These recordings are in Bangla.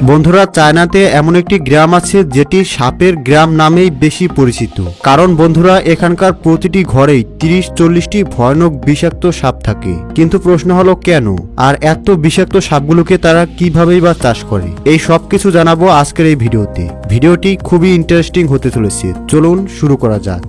বন্ধুরা, চায়নাতে এমন একটি গ্রাম আছে যেটি সাপের গ্রাম নামেই বেশি পরিচিত। কারণ বন্ধুরা, এখানকার প্রতিটি ঘরেই 30-40টি ভয়ানক বিষাক্ত সাপ থাকে। কিন্তু প্রশ্ন হলো কেন, আর এত বিষাক্ত সাপগুলোকে তারা কিভাবেই বা চাষ করে? এই সব কিছু জানাবো আজকের এই ভিডিওতে। ভিডিওটি খুবই ইন্টারেস্টিং হতে চলেছে, চলুন শুরু করা যাক।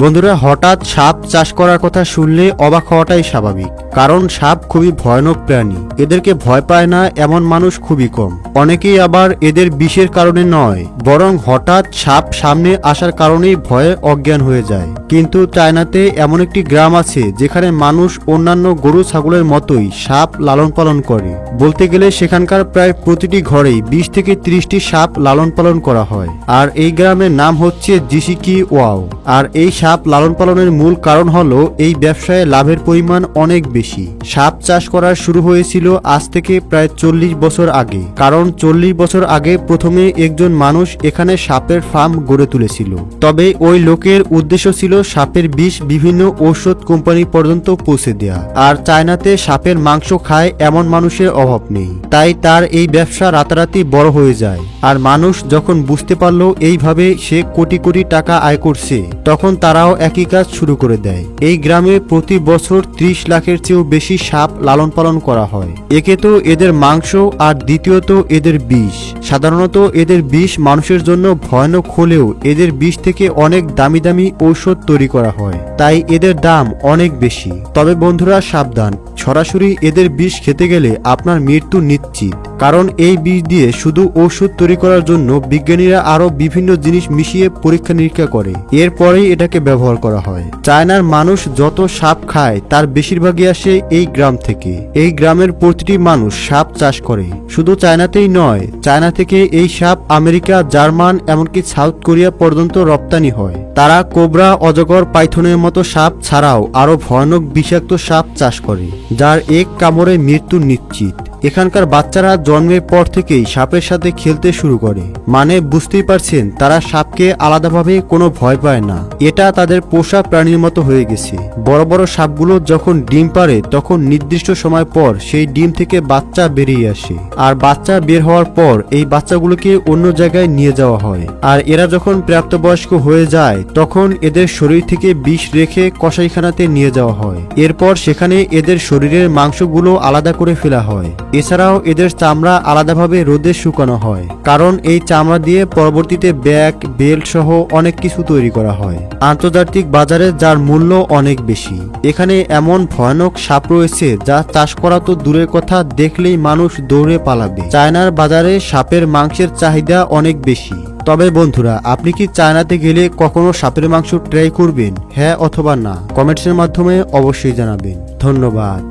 বন্ধুরা, হঠাৎ সাপ চাষ করার কথা শুনলে অবাক হওয়াটাই স্বাভাবিক। কারণ সাপ খুবই ভয়ানক প্রাণী, এদেরকে ভয় পায় না এমন মানুষ খুবই কম। অনেকেই আবার এদের বিষের কারণে নয়, বরং হঠাৎ সাপ সামনে আসার কারণেই ভয়ে অজ্ঞান হয়ে যায়। কিন্তু চায়নাতে এমন একটি গ্রাম আছে যেখানে মানুষ অন্যান্য গরু ছাগলের মতোই সাপ লালন পালন করে। বলতে গেলে সেখানকার প্রায় প্রতিটি ঘরেই 20 থেকে 30টি সাপ লালন পালন করা হয়। আর এই গ্রামের নাম হচ্ছে জিসিকি ওয়াও। আর এই সাপ লালন পালনের মূল কারণ হলো এই ব্যবসায় লাভের পরিমাণ অনেক বেশি। সাপ চাষ করা শুরু হয়েছিল আজ থেকে প্রায় 40 বছর আগে। কারণ 40 বছর আগে প্রথমে একজন মানুষ এখানে সাপের ফার্ম গড়ে তুলেছিল। তবে ওই লোকের উদ্দেশ্য ছিল সাপের বিষ বিভিন্ন ঔষধ কোম্পানি পর্যন্ত পৌঁছে দেয়া। আর চায়নাতে সাপের মাংস খায় এমন মানুষের অভাব নেই, তাই তার এই ব্যবসা রাতারাতি বড় হয়ে যায়। আর মানুষ যখন বুঝতে পারলো এইভাবে সে কোটি কোটি টাকা আয় করছে, তখন তারাও একই কাজ শুরু করে দেয়। এই গ্রামে প্রতি বছর 30 লাখের চেয়েও বেশি সাপ লালন পালন করা হয়। একে তো এদের মাংস, আর দ্বিতীয়ত এদের বিষ। সাধারণত এদের বিষ মানুষের জন্য ভয়ানক হলেও এদের বিষ থেকে অনেক দামি দামি ঔষধ তৈরি করা হয়, তাই এদের দাম অনেক বেশি। তবে বন্ধুরা সাবধান, সরাসরি এদের বিষ খেতে গেলে আপনার মৃত্যু নিশ্চিত। কারণ এই বিষ দিয়ে শুধু ঔষধ তৈরি করার জন্য বিজ্ঞানীরা আরো বিভিন্ন জিনিস মিশিয়ে পরীক্ষা নিরীক্ষা করে, এরপরেই এটাকে ব্যবহার করা হয়। চায়নার মানুষ যত সাপ খায় তার বেশিরভাগই আসে এই গ্রাম থেকে। এই গ্রামের প্রতিটি মানুষ সাপ চাষ করে। শুধু চায়নাতেই নয়, চায়না থেকে এই সাপ আমেরিকা, জার্মান, এমনকি সাউথ কোরিয়া পর্যন্ত রপ্তানি হয়। তারা কোবরা, অজগর, পাইথনের মতো সাপ ছাড়াও আরো ভয়ানক বিষাক্ত সাপ চাষ করে, যার এক কামড়ে মৃত্যু নিশ্চিত। এখানকার বাচ্চারা জন্মের পর থেকেই সাপের সাথে খেলতে শুরু করে। মানে বুঝতেই পারছেন, তারা সাপকে আলাদাভাবে কোনো ভয় পায় না। এটা তাদের পোষা প্রাণীর মতো হয়ে গেছে। বড় বড় সাপগুলো যখন ডিম পাড়ে তখন নির্দিষ্ট সময় পর সেই ডিম থেকে বাচ্চা বেরিয়ে আসে। আর বাচ্চা বের হওয়ার পর এই বাচ্চাগুলোকে অন্য জায়গায় নিয়ে যাওয়া হয়। আর এরা যখন প্রাপ্তবয়স্ক হয়ে যায় তখন এদের শরীর থেকে বিষ রেখে কসাইখানাতে নিয়ে যাওয়া হয়। এরপর সেখানে এদের শরীরের মাংসগুলো আলাদা করে ফেলা হয়। এছাড়াও এদের চামড়া আলাদাভাবে রোদে শুকানো হয়, কারণ এই চামড়া দিয়ে পরবর্তীতে ব্যাগ, বেল্ট সহ অনেক কিছু তৈরি করা হয় আন্তর্জাতিক বাজারে, যার মূল্য অনেক বেশি। এখানে এমন ভয়ানক সাপ রয়েছে যা চাষ করা তো দূরের কথা, দেখলেই মানুষ দৌড়ে পালাবে। চায়নার বাজারে সাপের মাংসের চাহিদা অনেক বেশি। তবে বন্ধুরা, আপনি কি চায়নাতে গেলে কখনো সাপের মাংস ট্রাই করবেন? হ্যাঁ অথবা না কমেন্টসের মাধ্যমে অবশ্যই জানাবেন। ধন্যবাদ।